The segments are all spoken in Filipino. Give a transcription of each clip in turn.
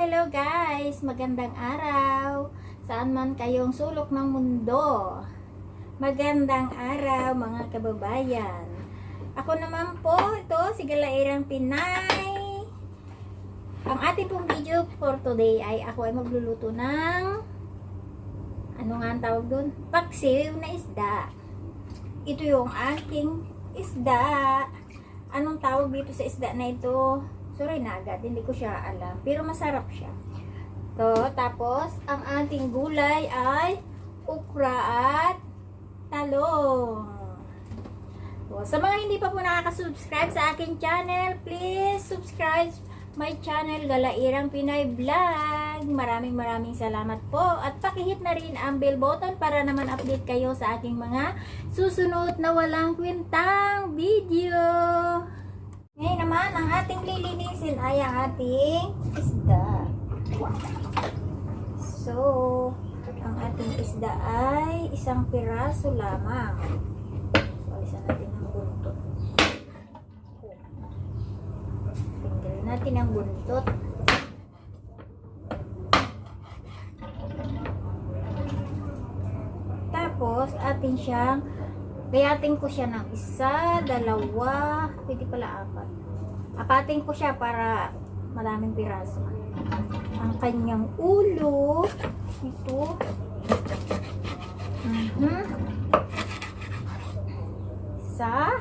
Hello guys! Magandang araw! Saan man kayong sulok ng mundo. Magandang araw mga kababayan. Ako naman po, ito si Galairang Pinay. Ang ating pong video for today ay ako ay magluluto ng ano nga ang tawag doon? Paksiw na isda. Ito yung aking isda. Anong tawag dito sa isda na ito? Sorry na agad, hindi ko siya alam. Pero masarap siya. Tapos, ang ating gulay ay okra at talong. Sa mga hindi pa po nakaka-subscribe sa aking channel, please subscribe my channel, Galairang Pinay Vlog. Maraming salamat po. At pakihit na rin ang bell button para naman update kayo sa aking mga susunod na walang kwentang video. Ngayon naman, ang ating lilinisin ay ang ating isda. So, ang ating isda ay isang piraso lamang. So, isa natin ang buntot. Tingnan natin ang buntot. Tapos, atin siyang gayatin ko siya ng isa, dalawa, pwede pala apat. Apatin ko siya para maraming piraso. Ang kanyang ulo, ito. Isa.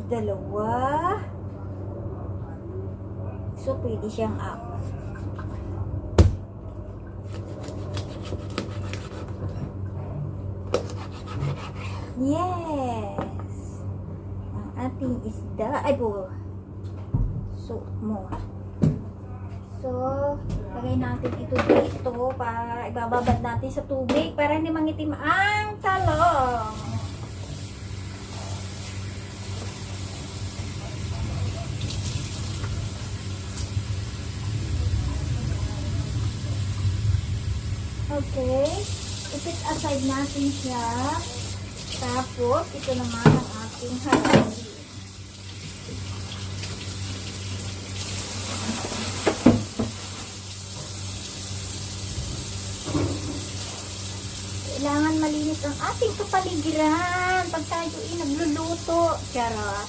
Dalawa. So, pwede siyang apat. Yes! Ang ating isda. Ay po. So, lagay natin ito dito para ibababad natin sa tubig para hindi mangitim ang talong. Okay, ipit aside natin siya. Tapos, ito naman ang ating haligi. Kailangan malinis ang ating kapaligiran pag tayo nagluluto. Charot.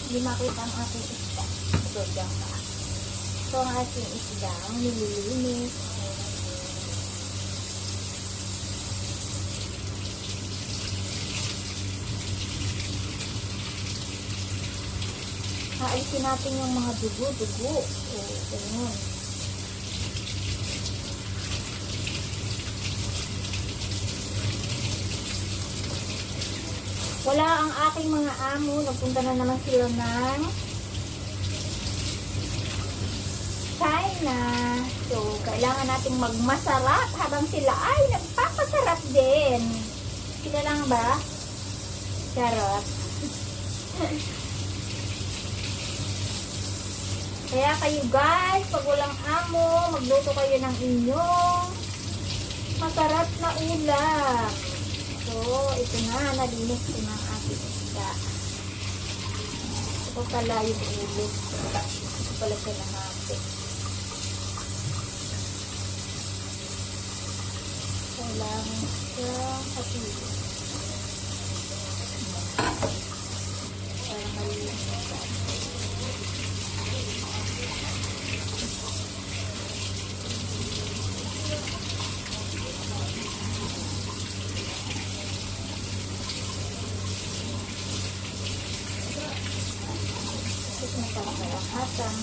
Hindi makita ang ating isda. Ito dyan pa. Ito ang ating isda. Ang nililinis. Haalisin natin yung mga dugo. Ganyan. Wala ang aking mga amo. Nagpunta na naman sila ng China. So, kailangan nating magmasarap habang sila ay nagpapasarap din. Sila lang ba? Charot. Kaya kayo guys, pag walang amo, magluto kayo ng inyong masarap na ulam. So, ito na, nalinis ko ng ating isda. Ito pala yung ulo. Ito pala siya na natin. Kailangan siya kapilin. Para malinis siya. Hatang.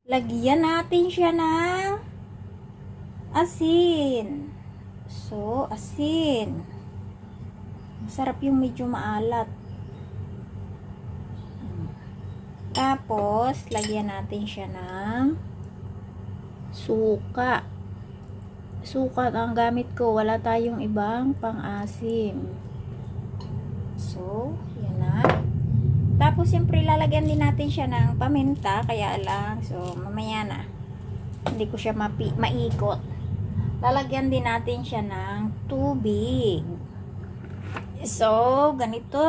Lagyan natin siya ng asin. So, asin. Masarap yung medyo maalat. Tapos, lagyan natin siya ng suka. Suka ang gamit ko. Wala tayong ibang pang-asim. So, yan na. Tapos, siyempre, lalagyan din natin siya ng paminta. Kaya lang, so, mamaya na. Hindi ko siya maikot. Lalagyan din natin siya ng tubig. So, ganito.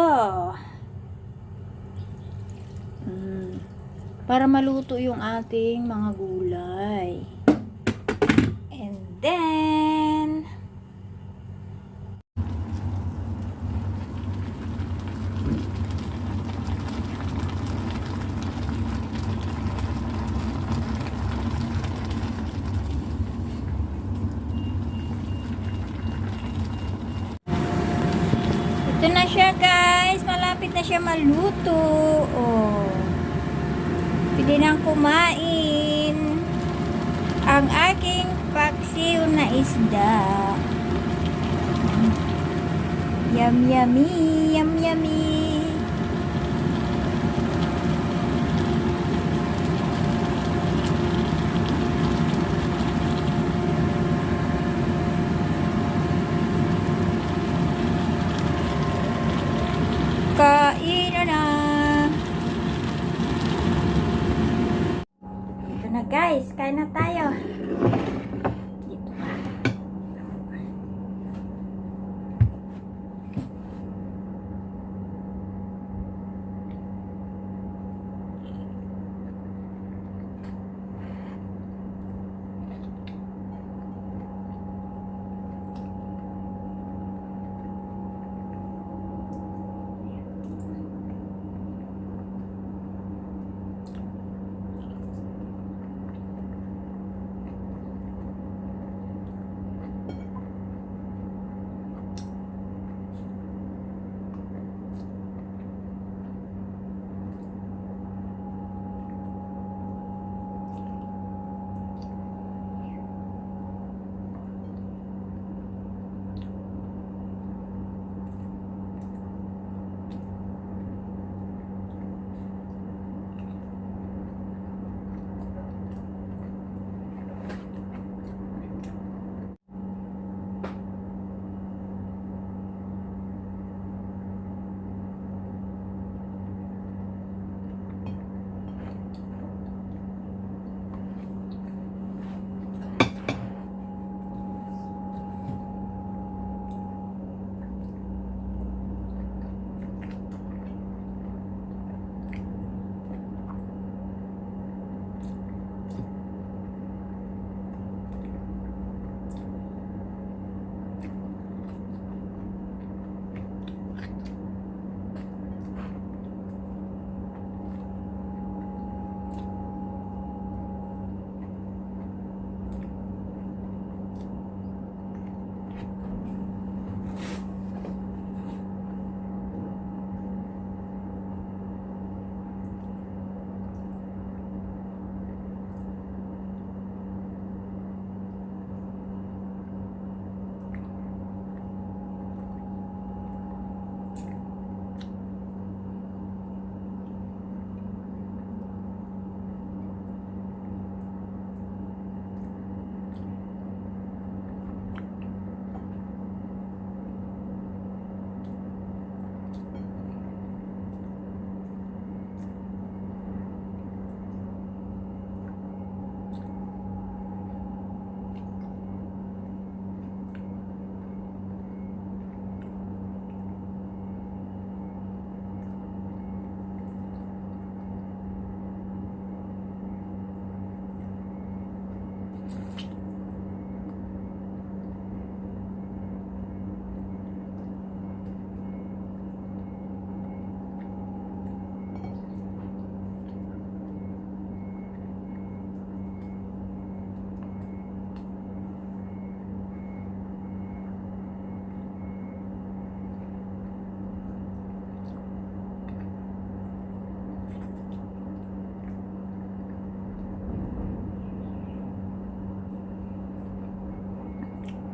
Para maluto yung ating mga gulay. And then, ito na siya guys. Malapit na siya maluto. Oh. Pwede nang kumain ang aking paksiw na isda. Yum yummy, yum yummy. Kain na. Ito na guys, kain na tayo. Dito ka.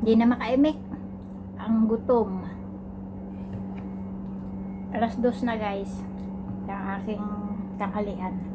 Hindi na makaimik ang gutom. Alas 2 na guys. Yung aking tanghalian.